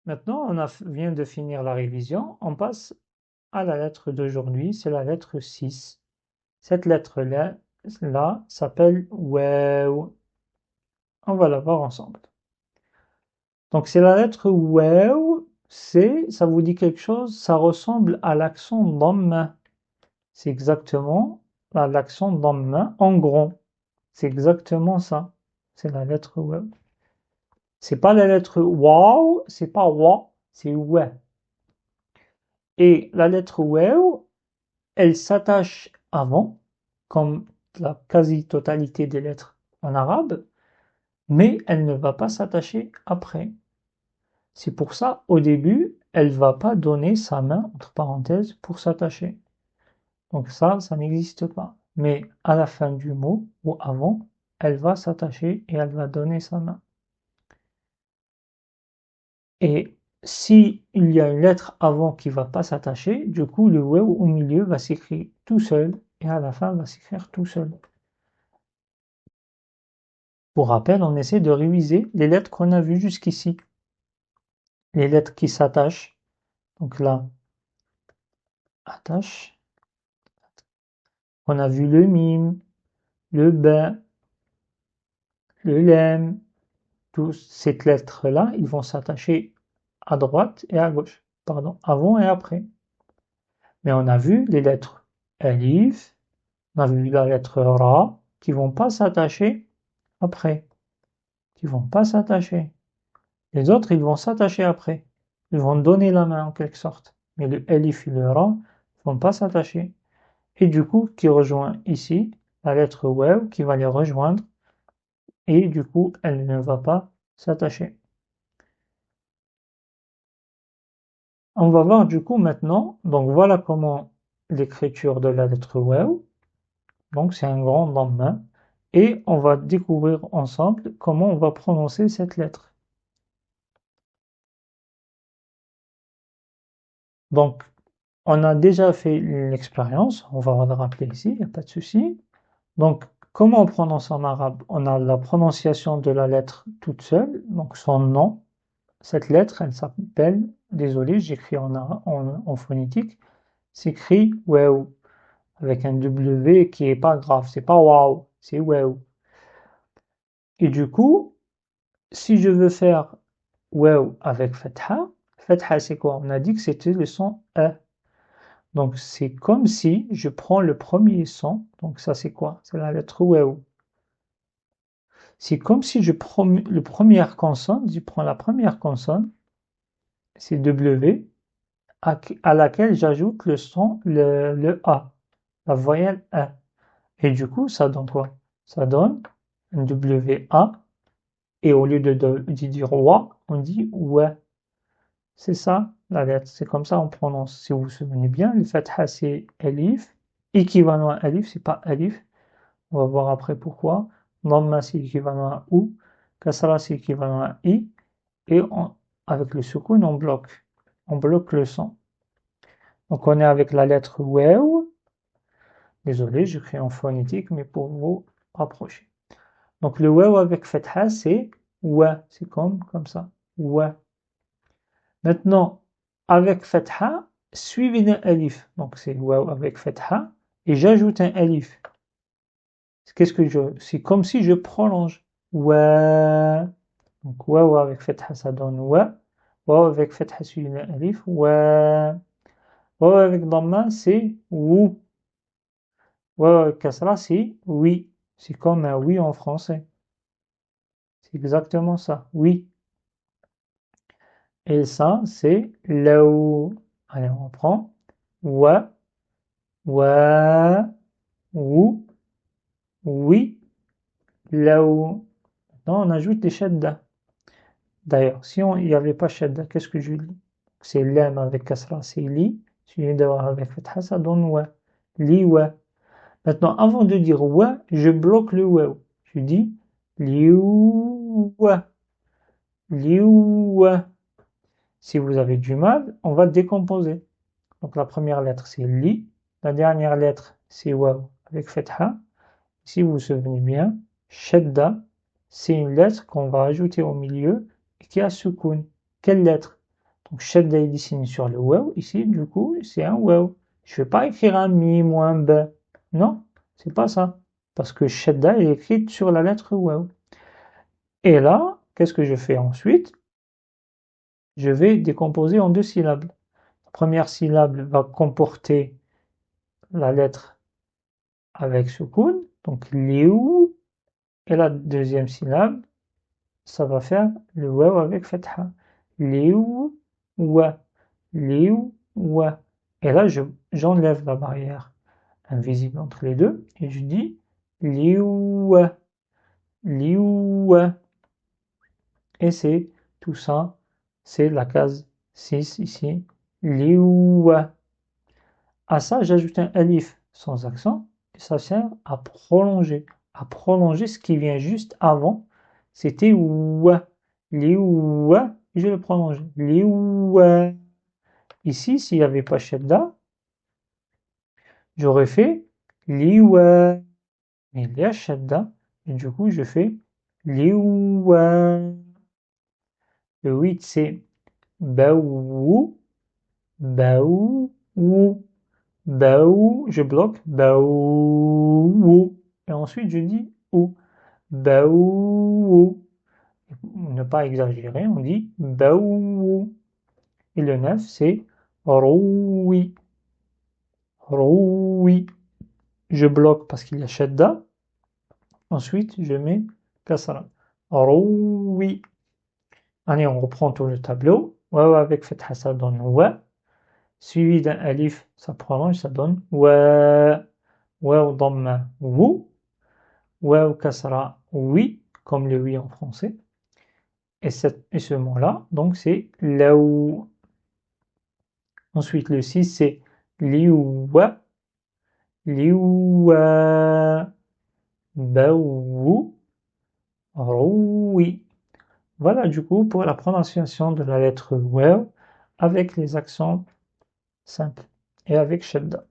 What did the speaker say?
Maintenant, vient de finir la révision. On passe à la lettre d'aujourd'hui, c'est la lettre 6. Cette lettre-là s'appelle waw. On va la voir ensemble. Donc c'est la lettre waw. Ça vous dit quelque chose? Ça ressemble à l'accent dhamma. C'est exactement l'accent dhamma en grand. C'est exactement ça. C'est la lettre waw. C'est pas la lettre waw, c'est pas wa, c'est wa. Et la lettre waw, elle s'attache avant, comme la quasi-totalité des lettres en arabe, mais elle ne va pas s'attacher après. C'est pour ça, au début, elle va pas donner sa main, entre parenthèses, pour s'attacher. Donc ça n'existe pas. Mais à la fin du mot, ou avant, elle va s'attacher et elle va donner sa main. Et si il y a une lettre avant qui va pas s'attacher, du coup, le waw au milieu va s'écrire tout seul et à la fin va s'écrire tout seul. Pour rappel, on essaie de réviser les lettres qu'on a vues jusqu'ici. Les lettres qui s'attachent. Donc là, attache. On a vu le mime, le ba, le lem. Toutes ces lettres-là, ils vont s'attacher à droite et à gauche. Pardon, avant et après. Mais on a vu les lettres alif, on a vu la lettre ra, qui vont pas s'attacher après. Qui vont pas s'attacher. Les autres, ils vont s'attacher après. Ils vont donner la main en quelque sorte. Mais le alif et le ra ne vont pas s'attacher. Et du coup, qui rejoint ici la lettre waw qui va les rejoindre. Et du coup, elle ne va pas s'attacher. On va voir du coup maintenant. Donc voilà comment l'écriture de la lettre waw. Donc c'est un grand dhamma. Et on va découvrir ensemble comment on va prononcer cette lettre. Donc, on a déjà fait l'expérience, on va le rappeler ici, il n'y a pas de souci. Donc, comment on prononce en arabe? On a la prononciation de la lettre toute seule, donc son nom. Cette lettre, elle s'appelle, désolé, j'écris en phonétique, s'écrit waw, avec un W qui est pas grave, c'est pas wow, c'est waw. Et du coup, si je veux faire waw avec fatha, fatha c'est quoi? On a dit que c'était le son E. Donc c'est comme si je prends le premier son, donc ça c'est quoi? C'est la lettre waw. C'est comme si je prends le première consonne, je prends la première consonne, c'est W, à laquelle j'ajoute le son, le A, la voyelle A. Et du coup, ça donne quoi? Ça donne un W-A, et au lieu de dire wa, on dit ouais. C'est ça la lettre, c'est comme ça on prononce. Si vous vous souvenez bien, le fatha c'est alif, équivalent à alif, c'est pas alif. On va voir après pourquoi. Dhamma c'est équivalent à ou, kasra c'est équivalent à i, et avec le soukoun on bloque le son. Donc on est avec la lettre waw. Désolé, j'écris en phonétique, mais pour vous rapprocher. Donc le waw avec fatha c'est wa, c'est comme ça, wa. Maintenant, avec fatha, suivi d'un alif. Donc c'est waw avec fatha, et j'ajoute un alif. C'est comme si je prolonge. Wa. Donc waw avec fatha, ça donne wa. Waw avec fatha suivi d'un alif. Wa. Waw avec dhamma, c'est wou. Waw avec kasra, c'est oui. C'est comme un oui en français. C'est exactement ça. Oui. Et ça, c'est laou. Allez, on reprend. Wa. Wa, ou, oui, là où. Maintenant, on ajoute des shadda. D'ailleurs, si il n'y avait pas shadda, qu'est-ce que je lis? C'est lam avec kasra, c'est li. Si je d'avoir avec fatha, ça donne wa. Li wa. Maintenant, avant de dire wa, je bloque le wa. Je dis liou wa. Liou wa. Si vous avez du mal, on va décomposer. Donc la première lettre, c'est li. La dernière lettre, c'est wa avec fatha. Si vous vous souvenez bien, shadda, c'est une lettre qu'on va ajouter au milieu et qui a soukoun. Quelle lettre? Donc, shadda est dessiné sur le waw. Ici, du coup, c'est un waw. Je ne vais pas écrire un mim ou un b. Non, c'est pas ça. Parce que shadda est écrite sur la lettre waw. Et là, qu'est-ce que je fais ensuite? Je vais décomposer en 2 syllabes. La première syllabe va comporter la lettre avec soukoun, donc liou, et la deuxième syllabe, ça va faire le waw avec fatha. Liou, wa, liou, wa. Et là, j'enlève la barrière invisible entre les deux, et je dis liou, wa, liou, wa. Et c'est tout ça, c'est la case 6 ici, liou, wa. À ça, j'ajoute un alif sans accent, et ça sert à prolonger ce qui vient juste avant. C'était ouah, les ouah, je le prolonge, les ouah. Ici, s'il n'y avait pas shadda, j'aurais fait les ouah. Mais il y a shadda, et du coup, je fais les ouah. Le 8, c'est baou, baou, ou. Baou, je bloque, baou, et ensuite je dis ou, baou, ne pas exagérer, on dit baou, et le 9 c'est roui, roui, je bloque parce qu'il y a shadda, ensuite je mets kasra, roui. Allez, on reprend tout le tableau, waouh avec fatha ça donne wa, suivi d'un alif, ça prolonge, ça donne wa. Waouh dhamma wou, waouh kasra oui, comme le oui en français. Et ce mot-là, donc c'est laou. Ensuite, le 6, c'est liouwa, liouwa, baou, roui. Voilà du coup pour la prononciation de la lettre waouh avec les accents simples et avec shadda.